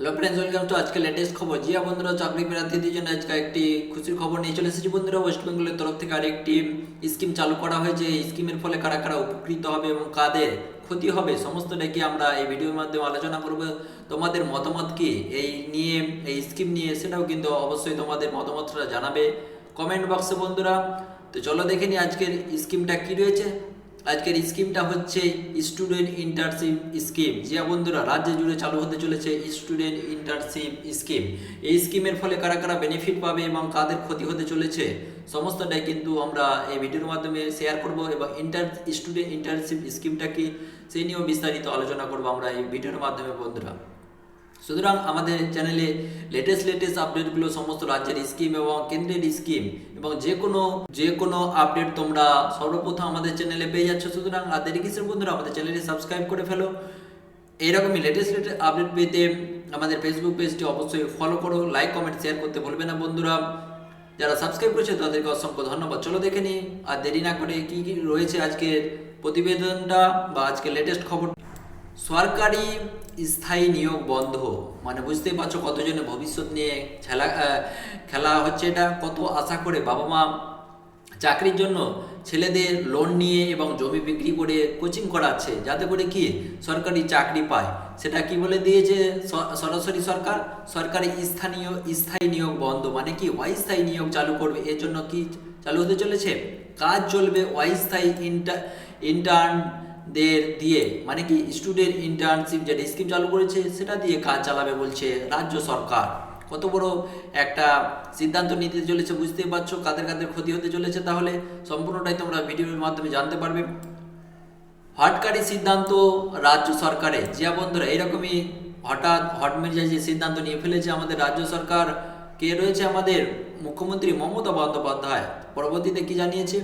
Hello friends, welcome to আজকে latest খবর। জিয়া বন্ধুরা, চাকরি প্রার্থীদের জন্য আজকে একটি খুশির খবর নিয়ে চলে এসেছি বন্ধুরা। ওয়েস্ট বেঙ্গলের তরফ থেকে আরেকটি স্কিম চালু করা হয়েছে। এই স্কিমের ফলে কারা কারা উপকৃত হবে এবং কাদের ক্ষতি হবে সমস্তটাই কি আমরা এই ভিডিওর মাধ্যমে আলোচনা করব। তোমাদের মতামত কি এই নিয়ে, এই স্কিম নিয়ে, সেটাও কিন্তু অবশ্যই তোমাদের মতামতটা জানাবে কমেন্ট বক্সে বন্ধুরা। তো চলো দেখে নিই আজকের স্কিমটা কি রয়েছে। আজকের স্কিমটা হচ্ছে স্টুডেন্ট ইন্টার্নশিপ স্কিম। যে বন্ধুরা, রাজ্য জুড়ে চালু হতে চলেছে স্টুডেন্ট ইন্টার্নশিপ স্কিম। এই স্কিমের ফলে কারা কারা বেনিফিট পাবে এবং কাদের ক্ষতি হতে চলেছে সমস্তটাই কিন্তু আমরা এই ভিডিওর মাধ্যমে শেয়ার করব এবং স্টুডেন্ট ইন্টার্নশিপ স্কিমটা কি সেই নিয়েও বিস্তারিত আলোচনা করব আমরা এই ভিডিওর মাধ্যমে বন্ধুরা। সুতরাং আমাদের চ্যানেলে লেটেস্ট আপডেটগুলো, সমস্ত রাজ্যের স্কিম এবং কেন্দ্রের স্কিম এবং যে কোনো আপডেট তোমরা সর্বপ্রথম আমাদের চ্যানেলে পেয়ে যাচ্ছ। সুতরাং আর দেরি কিসের বন্ধুরা, আমাদের চ্যানেলটি সাবস্ক্রাইব করে ফেলো। এইরকমই লেটেস্ট আপডেট পেতে আমাদের ফেসবুক পেজটি অবশ্যই ফলো করো, লাইক কমেন্ট শেয়ার করতে ভুলবে না বন্ধুরা। যারা সাবস্ক্রাইব করেছে তাদেরকে অসংখ্য ধন্যবাদ। চলো দেখে নিই আর দেরি না করে কি কি রয়েছে আজকের প্রতিবেদনটা বা আজকে লেটেস্ট খবর। সরকারি স্থায়ী নিয়োগ বন্ধ, মানে বুঝতেই পারছো কতজনের ভবিষ্যৎ নিয়ে খেলা হচ্ছে। এটা কত আশা করে বাবা মা চাকরির জন্য ছেলেদের লোন নিয়ে এবং জমি বিক্রি করে কোচিং করাচ্ছে, যাতে করে কি সরকারি চাকরি পায়। সেটা কি বলে দিয়েছে সরাসরি সরকার, সরকারি স্থায়ী নিয়োগ বন্ধ, মানে কি অস্থায়ী নিয়োগ চালু করবে। এর জন্য কি চালু হতে চলেছে, কাজ চলবে অস্থায়ী ইন্টার্নদের দিয়ে, মানে কি স্টুডেন্ট ইন্টার্নশিপ যেটা স্কিম চালু করেছে সেটা দিয়ে কাজ চালাবে বলছে রাজ্য সরকার। কত বড় একটা সিদ্ধান্ত নিতে চলেছে বুঝতেই পারছো কাদের কাদের ক্ষতি হতে চলেছে। তাহলে সম্পূর্ণটাই তোমরা ভিডিওর মাধ্যমে জানতে পারবে। হটকারী সিদ্ধান্ত রাজ্য সরকারের। জিয়া বন্ধুরা, এরকমই হঠাৎ হট মেজাজে সিদ্ধান্ত নিয়ে ফেলেছে আমাদের রাজ্য সরকার। কে রয়েছে আমাদের মুখ্যমন্ত্রী মমতা বন্দ্যোপাধ্যায়। পরবর্তীতে কি জানিয়েছে,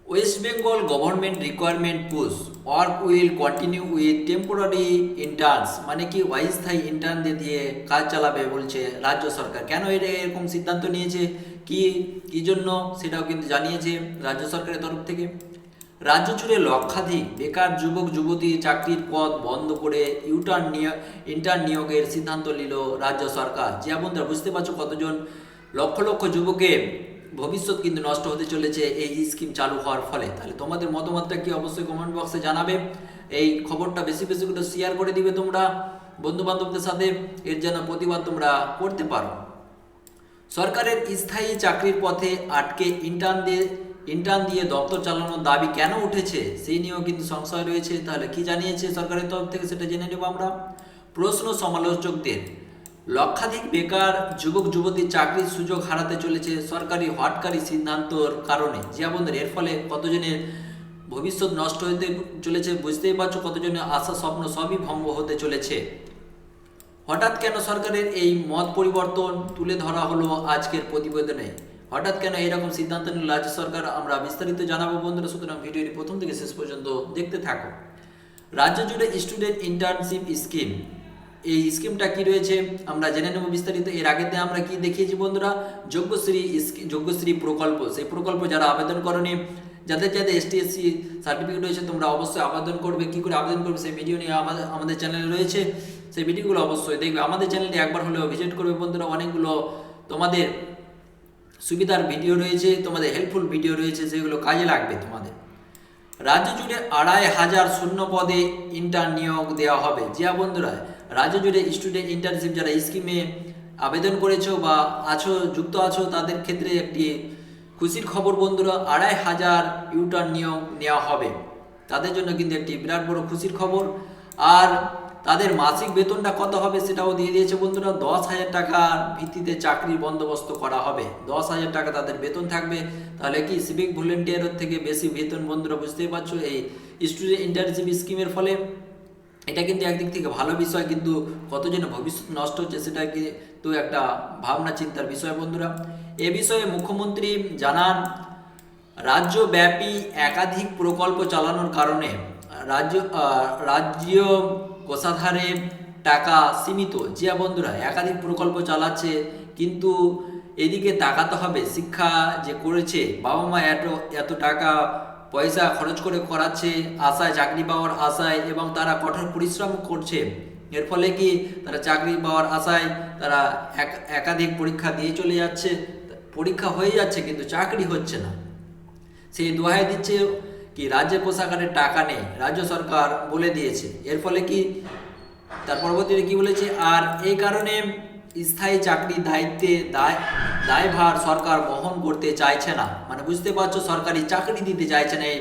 West Bengal government requirement push work will continue with temporary interns, মানে কি অস্থায়ী ইন্টার্নদের দিয়ে কাজ চালাবে বলছে রাজ্য সরকার। কেন এটা এরকম সিদ্ধান্ত নিয়েছে, কি জন্য, সেটাও কিন্তু জানিয়েছে রাজ্য সরকারের তরফ থেকে। রাজ্য জুড়ে লক্ষাধিক বেকার যুবক যুবতী চাকরির পদ বন্ধ করে ইন্টার্ন নিয়োগের সিদ্ধান্ত নিল রাজ্য সরকার। যে বন্ধুরা, বুঝতে পারছো কতজন লক্ষ লক্ষ যুবকের ভবিষ্যৎ কিন্তু নষ্ট হতে চলেছে এই স্কিম চালু হওয়ার ফলে। তাহলে তোমাদের মতামতটা কি অবশ্যই কমেন্ট বক্সে জানাবে। এই খবরটা বেশি বেশি করে শেয়ার করে দিবে তোমরা বন্ধু বান্ধবদের সাথে, এর যেন প্রতিবাদ তোমরা করতে পারো। সরকারের স্থায়ী চাকরির পথে আটকে ইন্টার্ন দিয়ে দপ্তর চালানোর দাবি কেন উঠেছে সেই নিয়েও কিন্তু সংশয় রয়েছে। তাহলে কি জানিয়েছে সরকারের তরফ থেকে সেটা জেনে নেব আমরা। প্রশ্ন সমালোচকদের, লক্ষাধিক বেকার যুবক যুবতীর চাকরির সুযোগ হারাতে চলেছে সরকারি হটকারী সিদ্ধান্তর কারণে। যে বন্ধুরা, এর ফলে কতজনের ভবিষ্যৎ নষ্ট হতে চলেছে বুঝতেই পারছো, কতজনের আশা স্বপ্ন সবই ভঙ্গ হতে চলেছে। হঠাৎ কেন সরকারের এই মত পরিবর্তন তুলে ধরা হলো আজকের প্রতিবেদনে। হঠাৎ কেন এইরকম সিদ্ধান্ত নিল রাজ্য সরকার, আমরা বিস্তারিত জানাবো বন্ধুরা। সুতরাং ভিডিওটি প্রথম থেকে শেষ পর্যন্ত দেখতে থাকো। রাজ্য জুড়ে স্টুডেন্ট ইন্টার্নশিপ স্কিম, এই স্কিমটা কি রয়েছে আমরা জেনে নেব বিস্তারিত। এর আগেতে আমরা কি দেখিয়েছি বন্ধুরা, যোগ্যশ্রী প্রকল্প। সেই প্রকল্প যারা আবেদন করনি, যাদের ST/SC সার্টিফিকেট রয়েছে, তোমরা অবশ্যই আবেদন করবে। কি করে আবেদন করবে সেই ভিডিও নিয়ে আমাদের চ্যানেলে রয়েছে, সেই ভিডিওগুলো অবশ্যই দেখবে। আমাদের চ্যানেলটি একবার হলেও ভিজিট করবে বন্ধুরা। অনেকগুলো তোমাদের সুবিধার ভিডিও রয়েছে, তোমাদের হেল্পফুল ভিডিও রয়েছে, সেগুলো কাজে লাগবে তোমাদের। রাজ্য জুড়ে 2500 শূন্য পদে ইন্টার্ন নিয়োগ দেওয়া হবে। যে বন্ধুরা, রাজ্য জুড়ে স্টুডেন্ট ইন্টার্নশিপ যারা স্কিমে আবেদন করেছো বা যুক্ত আছো, তাদের ক্ষেত্রে একটি খুশির খবর বন্ধুরা। 2500 ইন্টার্ন নিয়োগ নেওয়া হবে। তাদের জন্য কিন্তু একটি বিরাট বড় খুশির খবর। আর তাদের মাসিক বেতনটা কত হবে সেটাও দিয়ে দিয়েছে বন্ধুরা। 10,000 টাকার ভিত্তিতে চাকরির বন্দোবস্ত করা হবে। 10,000 টাকা তাদের বেতন থাকবে। তাহলে কি সিভিক ভলেন্টিয়ারের থেকে বেশি বেতন বন্ধুরা, বুঝতেই পারছো এই স্টুডেন্ট ইন্টার্নশিপ স্কিমের ফলে। এটা কিন্তু একদিক থেকে ভালো বিষয়, কিন্তু কতজনের ভবিষ্যৎ নষ্ট হচ্ছে সেটা কিন্তু একটা ভাবনা চিন্তার বিষয় বন্ধুরা। এ বিষয়ে মুখ্যমন্ত্রী জানান, রাজ্যব্যাপী একাধিক প্রকল্প চালানোর কারণে রাজ্য কোষাধারে টাকা সীমিত। যে বন্ধুরা, একাধিক প্রকল্প চালাচ্ছে, কিন্তু এদিকে তাকাতে হবে শিক্ষা যে করেছে, বাবা মা এত টাকা পয়সা খরচ করে করাচ্ছে আশায়, চাকরি পাওয়ার আশায়, এবং তারা কঠোর পরিশ্রম করছে, এর ফলে কি তারা চাকরি পাওয়ার আশায় তারা একাধিক পরীক্ষা দিয়ে চলে যাচ্ছে, পরীক্ষা হয়ে যাচ্ছে কিন্তু চাকরি হচ্ছে না। সেই দোহাই দিচ্ছে কি রাজ্যের কোষাগারে টাকা নেই, রাজ্য সরকার বলে দিয়েছে। এর ফলে কি তার পরবর্তীতে কি বলেছে, আর এই কারণে স্থায়ী চাকরি দায়ভার সরকার বহন করতে চাইছে না। মানে বুঝতে পারছো, সরকারি চাকরি দিতে চাইছে না, এই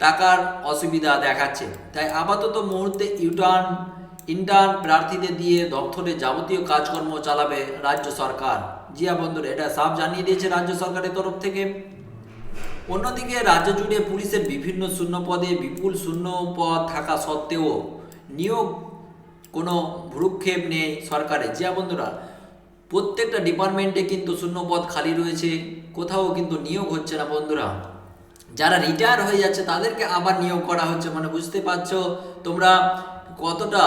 টাকার অসুবিধা দেখাচ্ছে। তাই আপাতত মুহূর্তে ইন্টার্ন প্রার্থীদের দিয়ে দপ্তরে যাবতীয় কাজকর্ম চালাবে রাজ্য সরকার। জিয়া বন্ধুরা, এটা সাফ জানিয়ে দিয়েছে রাজ্য সরকারের তরফ থেকে। অন্যদিকে রাজ্য জুড়ে পুলিশের বিভিন্ন শূন্য পদে বিপুল শূন্য পদ থাকা সত্ত্বেও নিয়োগ কোনো ভ্রুক্ষেপ নেই সরকারের। জিয়া বন্ধুরা, প্রত্যেকটা ডিপার্টমেন্টে কিন্তু শূন্য পদ খালি রয়েছে, কোথাও কিন্তু নিয়োগ হচ্ছে না বন্ধুরা। যারা রিটায়ার হয়ে যাচ্ছে তাদেরকে আবার নিয়োগ করা হচ্ছে। মানে বুঝতে পারছো তোমরা কতটা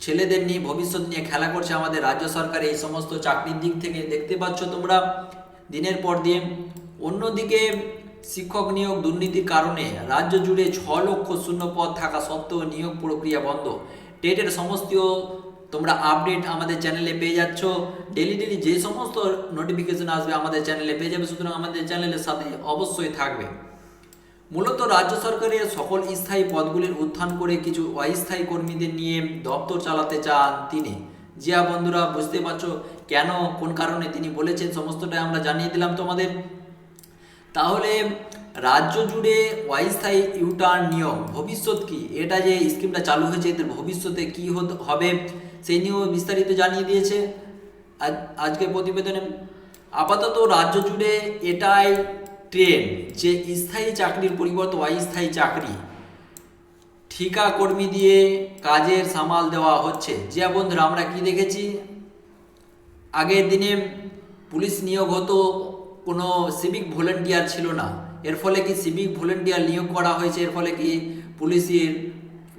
ছেলেদের নিয়ে, ভবিষ্যৎ নিয়ে খেলা করছে আমাদের রাজ্য সরকার এই সমস্ত চাকরির দিক থেকে। দেখতে পাচ্ছ তোমরা দিনের পর দিন। অন্যদিকে শিক্ষক নিয়োগ দুর্নীতির কারণে রাজ্য জুড়ে 6 লক্ষ শূন্য পদ থাকা সত্ত্বেও নিয়োগ প্রক্রিয়া বন্ধ। টেটের সমস্ত তোমরা আপডেট আমাদের চ্যানেলে পেয়ে যাচ্ছ। ডেলি যে সমস্ত নোটিফিকেশন আসবে আমাদের চ্যানেলে পেয়ে যাবে, সুতরাং আমাদের চ্যানেলের সাথে অবশ্যই থাকবে। মূলত রাজ্য সরকারের সকল স্থায়ী পদগুলির উত্থান করে কিছু অস্থায়ী কর্মীদের নিয়ে দপ্তর চালাতে চান তিনি। জিয়া বন্ধুরা, বুঝতে পারছো কেন, কোন কারণে তিনি বলেছেন, সমস্তটাই আমরা জানিয়ে দিলাম তোমাদের। তাহলে রাজ্য জুড়ে অস্থায়ী ইউটার্ন নিয়ম ভবিষ্যৎ কি, এটা যে স্কিমটা চালু হয়েছে এদের ভবিষ্যতে কি হবে সেই নিয়েও বিস্তারিত জানিয়ে দিয়েছে আজকের প্রতিবেদনে। আপাতত রাজ্য জুড়ে এটাই ট্রেন্ড যে স্থায়ী চাকরির পরিবর্তে অস্থায়ী চাকরি, ঠিকা কর্মী দিয়ে কাজের সামাল দেওয়া হচ্ছে। যে বন্ধুরা, আমরা কি দেখেছি, আগের দিনে পুলিশ নিয়োগ হতো, কোনো সিভিক ভলেন্টিয়ার ছিল না। এর ফলে কি সিভিক ভলেন্টিয়ার নিয়োগ করা হয়েছে, এর ফলে কি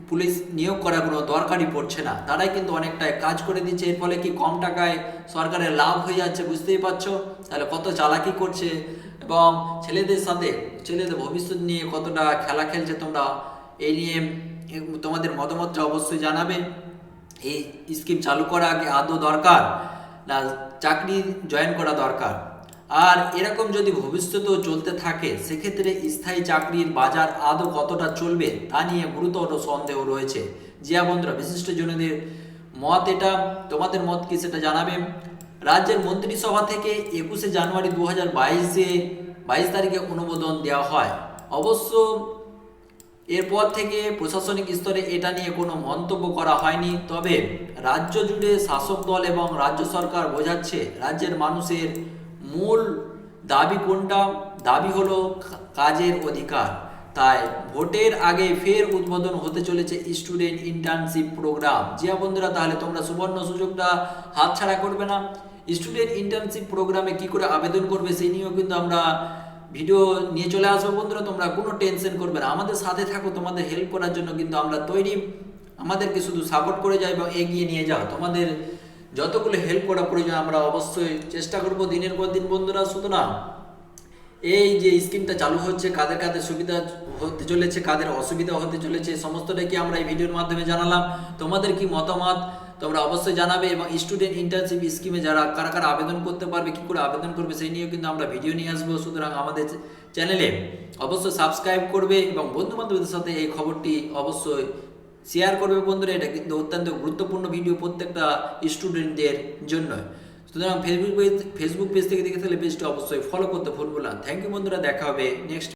পুলিশ নিয়োগ করার কোনো দরকারই পড়ছে না, তারাই কিন্তু অনেকটাই কাজ করে দিচ্ছে। এর ফলে কি কম টাকায় সরকারের লাভ হয়ে যাচ্ছে, বুঝতেই পারছো তাহলে কত চালাকি করছে এবং ছেলেদের ভবিষ্যৎ নিয়ে কতটা খেলা খেলছে। তোমরা এই নিয়ে তোমাদের মতামতটা অবশ্যই জানাবে। এই স্কিম চালু করা আগে আদৌ দরকার না চাকরি জয়েন করা দরকার? আর এরকম যদি ভবিষ্যতেও চলতে থাকে সেক্ষেত্রে স্থায়ী চাকরির বাজার আদৌ কতটা চলবে তা নিয়ে গুরুতর সন্দেহ রয়েছে। জিয়া বন্ধুরা, বিশিষ্ট জনদের মত এটা, তোমাদের মত কি সেটা জানাবে। রাজ্যের মন্ত্রিসভা থেকে 21শে জানুয়ারি 2022 তারিখে অনুমোদন দেওয়া হয়। অবশ্য এরপর থেকে প্রশাসনিক স্তরে এটা নিয়ে কোনো মন্তব্য করা হয়নি। তবে রাজ্য জুড়ে শাসক দল এবং রাজ্য সরকার বোঝাচ্ছে রাজ্যের মানুষের মূল দাবি কোনটা, দাবি হলো কাজের অধিকার। তাই ভোটের আগে ফের উদ্বোধন হতে চলেছে স্টুডেন্ট ইন্টার্নশিপ প্রোগ্রাম। জিয়া বন্ধুরা, তাহলে তোমরা সুবর্ণ সুযোগটা হাতছাড়া করবে না। স্টুডেন্ট ইন্টার্নশিপ প্রোগ্রামে কি করে আবেদন করবে সেই নিয়েও কিন্তু আমরা ভিডিও নিয়ে চলে আসবো বন্ধুরা। তোমরা কোনো টেনশন করবে না, আমাদের সাথে থাকো, তোমাদের হেল্প করার জন্য কিন্তু আমরা তৈরি। আমাদেরকে শুধু সাপোর্ট করে যাও এবং এগিয়ে নিয়ে যাও। তোমাদের যতগুলো হেল্প করা প্রয়োজন আমরা অবশ্যই চেষ্টা করব দিনের পর দিন বন্ধুরা। সুতরাং এই যে স্কিমটা চালু হচ্ছে, কাদের কাদের সুবিধা হতে চলেছে, কাদের অসুবিধা হতে চলেছে, সমস্তটাই কি আমরা এই ভিডিওর মাধ্যমে জানালাম। তোমাদের কি মতামত তোমরা অবশ্যই জানাবে এবং স্টুডেন্ট ইন্টার্নশিপ স্কিমে কারা কারা আবেদন করতে পারবে, কি করে আবেদন করবে সেই নিয়েও কিন্তু আমরা ভিডিও নিয়ে আসবো। সুতরাং আমাদের চ্যানেলে অবশ্যই সাবস্ক্রাইব করবে এবং বন্ধু বান্ধবদের সাথে এই খবরটি অবশ্যই শেয়ার করবে বন্ধুরা। এটা কিন্তু অত্যন্ত গুরুত্বপূর্ণ ভিডিও প্রত্যেকটা স্টুডেন্টদের জন্য। সুতরাং ফেসবুক পেজ থেকে দেখে থাকলে পেজটি অবশ্যই ফলো করতে ভুলবো না। থ্যাংক ইউ বন্ধুরা, দেখা হবে নেক্সট